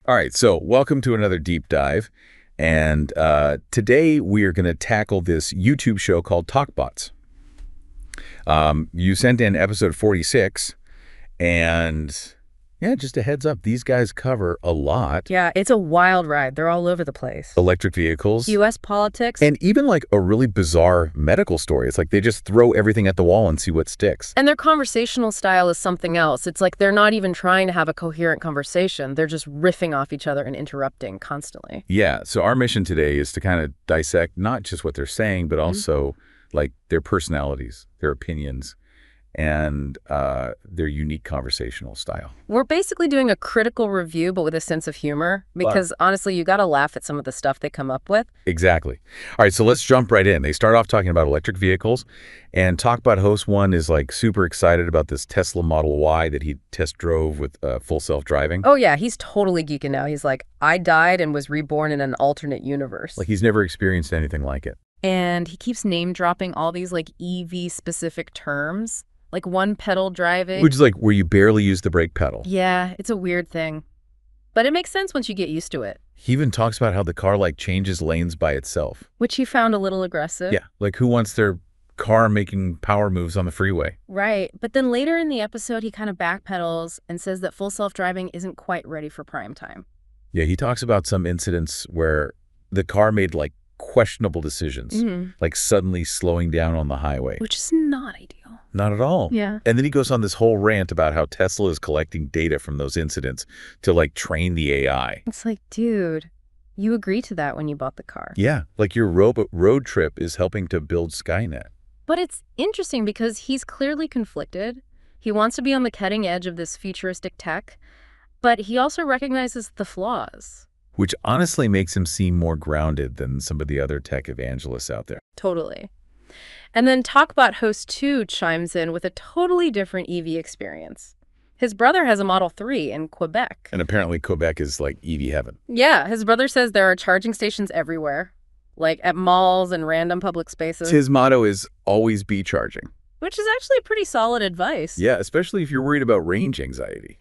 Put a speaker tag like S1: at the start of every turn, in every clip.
S1: All right, so welcome to another deep dive. And today we are going to tackle this YouTube show called TalkBots. You sent in episode 46, and yeah, just a heads up, these guys cover a lot.
S2: Yeah, it's a wild ride. They're all over the place.
S1: Electric vehicles.
S2: U.S. politics.
S1: And even like a really bizarre medical story. It's like they just throw everything at the wall and see what sticks.
S2: And their conversational style is something else. It's like they're not even trying to have a coherent conversation. They're just riffing off each other and interrupting constantly.
S1: Yeah, so our mission today is to kind of dissect not just what they're saying, but also like their personalities, their opinions, and their unique conversational style.
S2: We're basically doing a critical review, but with a sense of humor, because honestly, you got to laugh at some of the stuff they come up with.
S1: Exactly. All right, so let's jump right in. They start off talking about electric vehicles, and TalkBot host one is like super excited about this Tesla Model Y that he test drove with full self-driving.
S2: Oh yeah, he's totally geeking now. He's like, I died and was reborn in an alternate universe.
S1: Like he's never experienced anything like it.
S2: And he keeps name dropping all these like EV specific terms. Like one pedal driving.
S1: Which is like where you barely use the brake pedal.
S2: Yeah, it's a weird thing. But it makes sense once you get used to it.
S1: He even talks about how the car like changes lanes by itself.
S2: Which he found a little aggressive.
S1: Yeah, like who wants their car making power moves on the freeway?
S2: Right, but then later in the episode he kind of backpedals and says that full self-driving isn't quite ready for prime time.
S1: Yeah, he talks about some incidents where the car made like questionable decisions, like suddenly slowing down on the highway.
S2: Which is not ideal.
S1: Not at all.
S2: Yeah.
S1: And then he goes on this whole rant about how Tesla is collecting data from those incidents to like train the AI.
S2: It's like, dude, you agreed to that when you bought the car.
S1: Yeah, like your road trip is helping to build Skynet.
S2: But it's interesting because he's clearly conflicted. He wants to be on the cutting edge of this futuristic tech, but he also recognizes the flaws.
S1: Which honestly makes him seem more grounded than some of the other tech evangelists out there.
S2: Totally. And then TalkBot host 2 chimes in with a totally different EV experience. His brother has a Model 3 in Quebec.
S1: And apparently Quebec is like EV heaven.
S2: Yeah, his brother says there are charging stations everywhere, like at malls and random public spaces.
S1: His motto is always be charging.
S2: Which is actually pretty solid advice.
S1: Yeah, especially if you're worried about range anxiety.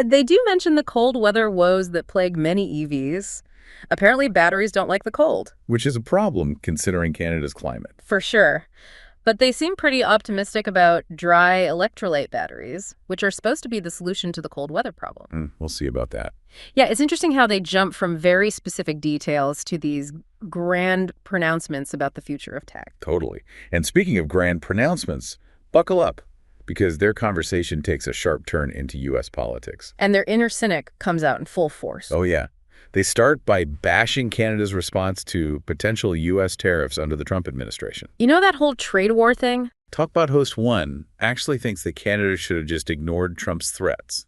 S2: They do mention the cold weather woes that plague many EVs. Apparently, batteries don't like the cold.
S1: Which is a problem considering Canada's climate.
S2: For sure. But they seem pretty optimistic about dry electrolyte batteries, which are supposed to be the solution to the cold weather problem.
S1: We'll see about that.
S2: Yeah, it's interesting how they jump from very specific details to these grand pronouncements about the future of tech.
S1: Totally. And speaking of grand pronouncements, buckle up, because their conversation takes a sharp turn into U.S. politics.
S2: And their inner cynic comes out in full force.
S1: Oh, yeah. They start by bashing Canada's response to potential U.S. tariffs under the Trump administration.
S2: You know that whole trade war thing?
S1: TalkBot host 1 actually thinks that Canada should have just ignored Trump's threats.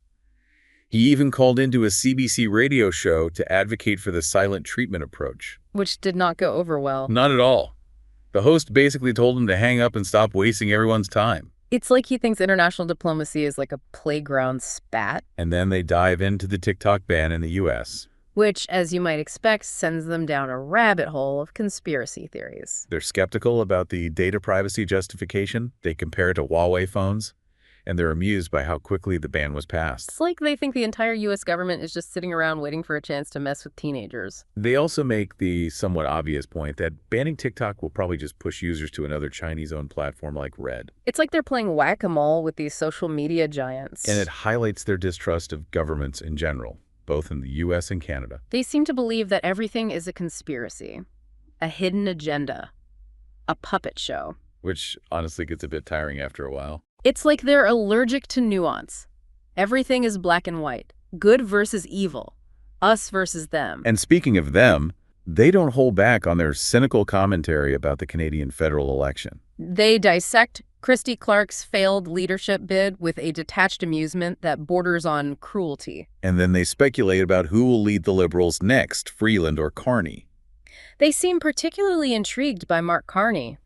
S1: He even called into a CBC radio show to advocate for the silent treatment approach.
S2: Which did not go over well.
S1: Not at all. The host basically told him to hang up and stop wasting everyone's time.
S2: It's like he thinks international diplomacy is like a playground spat.
S1: And then they dive into the TikTok ban in the U.S.
S2: Which, as you might expect, sends them down a rabbit hole of conspiracy theories.
S1: They're skeptical about the data privacy justification. They compare it to Huawei phones, and they're amused by how quickly the ban was passed.
S2: It's like they think the entire U.S. government is just sitting around waiting for a chance to mess with teenagers.
S1: They also make the somewhat obvious point that banning TikTok will probably just push users to another Chinese-owned platform like Red.
S2: It's like they're playing whack-a-mole with these social media giants.
S1: And it highlights their distrust of governments in general, both in the U.S. and Canada.
S2: They seem to believe that everything is a conspiracy, a hidden agenda, a puppet show.
S1: Which honestly gets a bit tiring after a while.
S2: It's like they're allergic to nuance. Everything is black and white, good versus evil, us versus them.
S1: And speaking of them, they don't hold back on their cynical commentary about the Canadian federal election.
S2: They dissect Christy Clark's failed leadership bid with a detached amusement that borders on cruelty.
S1: And then they speculate about who will lead the Liberals next, Freeland or Carney.
S2: They seem particularly intrigued by Mark Carney.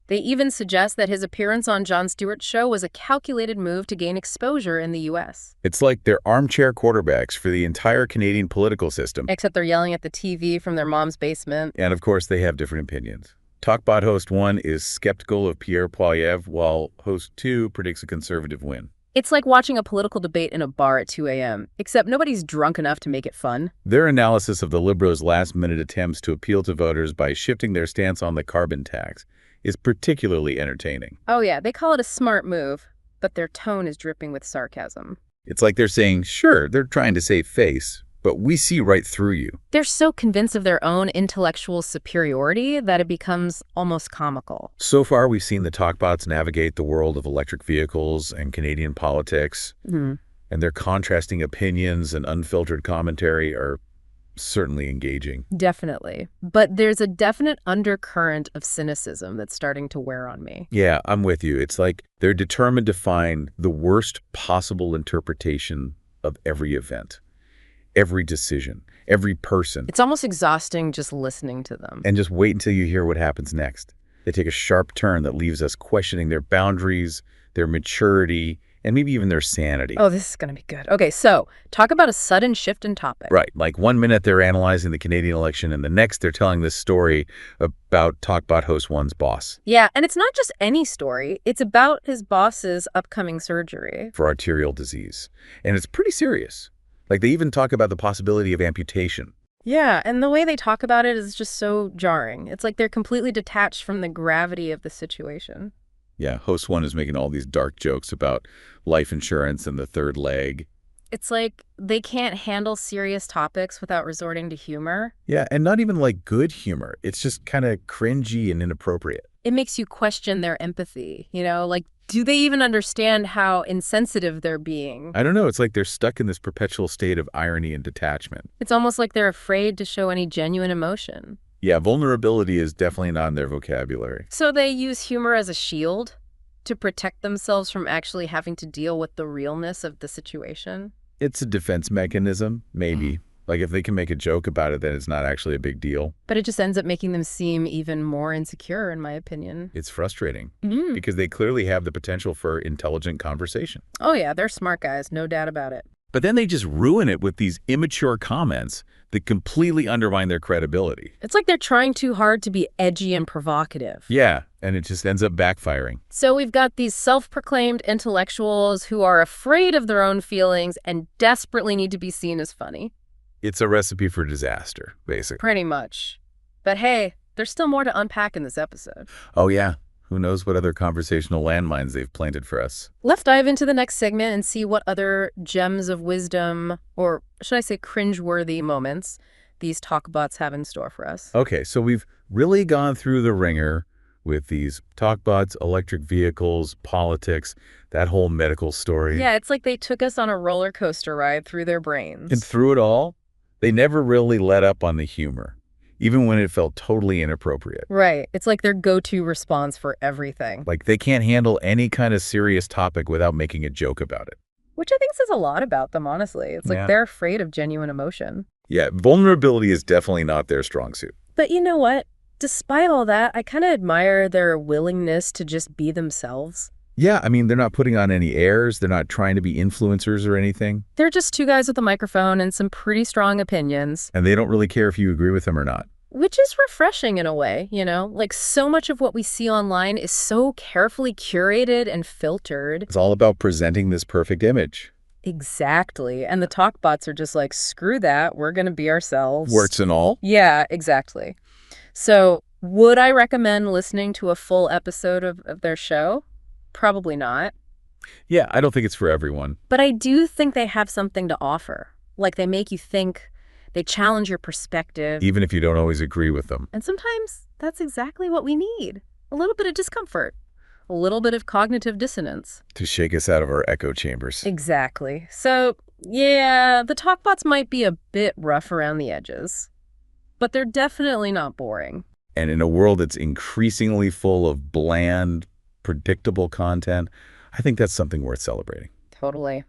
S2: They even suggest that his appearance on Jon Stewart's show was a calculated move to gain exposure in the U.S.
S1: It's like they're armchair quarterbacks for the entire Canadian political system.
S2: Except they're yelling at the TV from their mom's basement.
S1: And of course, they have different opinions. TalkBot host 1 is skeptical of Pierre Poilievre, while host 2 predicts a conservative win.
S2: It's like watching a political debate in a bar at 2 a.m., except nobody's drunk enough to make it fun.
S1: Their analysis of the Liberals' last-minute attempts to appeal to voters by shifting their stance on the carbon tax is particularly entertaining.
S2: Oh yeah, they call it a smart move, but their tone is dripping with sarcasm.
S1: It's like they're saying, sure, they're trying to save face, but we see right through you.
S2: They're so convinced of their own intellectual superiority that it becomes almost comical.
S1: So far, we've seen the TalkBots navigate the world of electric vehicles and Canadian politics, and their contrasting opinions and unfiltered commentary are certainly engaging.
S2: Definitely. But there's a definite undercurrent of cynicism that's starting to wear on me.
S1: Yeah, I'm with you. It's like they're determined to find the worst possible interpretation of every event, every decision, every person.
S2: It's almost exhausting just listening to them.
S1: And just wait until you hear what happens next. They take a sharp turn that leaves us questioning their boundaries, their maturity, and maybe even their sanity.
S2: Oh, this is going to be good. Okay, so talk about a sudden shift in topic.
S1: Right. Like 1 minute they're analyzing the Canadian election, and the next they're telling this story about TalkBot Host One's boss.
S2: Yeah, and it's not just any story. It's about his boss's upcoming surgery.
S1: For arterial disease. And it's pretty serious. Like they even talk about the possibility of amputation.
S2: Yeah, and the way they talk about it is just so jarring. It's like they're completely detached from the gravity of the situation.
S1: Yeah, Host One is making all these dark jokes about life insurance and the third leg.
S2: It's like they can't handle serious topics without resorting to humor.
S1: Yeah, and not even like good humor. It's just kind of cringy and inappropriate.
S2: It makes you question their empathy, like, do they even understand how insensitive they're being?
S1: I don't know. It's like they're stuck in this perpetual state of irony and detachment.
S2: It's almost like they're afraid to show any genuine emotion.
S1: Yeah, vulnerability is definitely not in their vocabulary.
S2: So they use humor as a shield to protect themselves from actually having to deal with the realness of the situation?
S1: It's a defense mechanism, maybe. Like if they can make a joke about it, then it's not actually a big deal.
S2: But it just ends up making them seem even more insecure, in my opinion.
S1: It's frustrating because they clearly have the potential for intelligent conversation.
S2: Oh yeah, they're smart guys, no doubt about it.
S1: But then they just ruin it with these immature comments that completely undermine their credibility.
S2: It's like they're trying too hard to be edgy and provocative.
S1: Yeah, and it just ends up backfiring.
S2: So we've got these self-proclaimed intellectuals who are afraid of their own feelings and desperately need to be seen as funny.
S1: It's a recipe for disaster, basically.
S2: Pretty much. But hey, there's still more to unpack in this episode.
S1: Oh yeah, who knows what other conversational landmines they've planted for us.
S2: Let's dive into the next segment and see what other gems of wisdom, or should I say cringeworthy moments, these TalkBots have in store for us.
S1: Okay, so we've really gone through the ringer with these TalkBots, electric vehicles, politics, that whole medical story.
S2: Yeah, it's like they took us on a roller coaster ride through their brains.
S1: And through it all, they never really let up on the humor, even when it felt totally inappropriate.
S2: Right. It's like their go-to response for everything.
S1: Like they can't handle any kind of serious topic without making a joke about it.
S2: Which I think says a lot about them, honestly. It's like they're afraid of genuine emotion.
S1: Yeah, vulnerability is definitely not their strong suit.
S2: But you know what? Despite all that, I kind of admire their willingness to just be themselves.
S1: Yeah, I mean, they're not putting on any airs. They're not trying to be influencers or anything.
S2: They're just two guys with a microphone and some pretty strong opinions.
S1: And they don't really care if you agree with them or not.
S2: Which is refreshing in a way, Like so much of what we see online is so carefully curated and filtered.
S1: It's all about presenting this perfect image.
S2: Exactly. And the TalkBots are just like, screw that. We're going to be ourselves.
S1: Warts and all.
S2: Yeah, exactly. So would I recommend listening to a full episode of their show? Probably not.
S1: Yeah, I don't think it's for everyone.
S2: But I do think they have something to offer. Like they make you think, they challenge your perspective.
S1: Even if you don't always agree with them.
S2: And sometimes that's exactly what we need. A little bit of discomfort. A little bit of cognitive dissonance.
S1: To shake us out of our echo chambers.
S2: Exactly. So, yeah, the TalkBots might be a bit rough around the edges. But they're definitely not boring.
S1: And in a world that's increasingly full of bland, predictable content, I think that's something worth celebrating.
S2: Totally.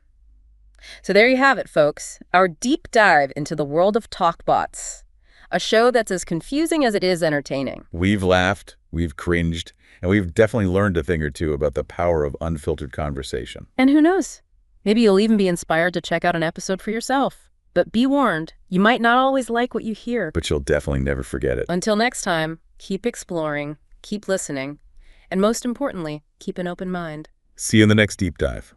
S2: So there you have it, folks. Our deep dive into the world of TalkBots. A show that's as confusing as it is entertaining.
S1: We've laughed, we've cringed, and we've definitely learned a thing or two about the power of unfiltered conversation.
S2: And who knows? Maybe you'll even be inspired to check out an episode for yourself. But be warned, you might not always like what you hear.
S1: But you'll definitely never forget it.
S2: Until next time, keep exploring, keep listening, and most importantly, keep an open mind.
S1: See you in the next deep dive.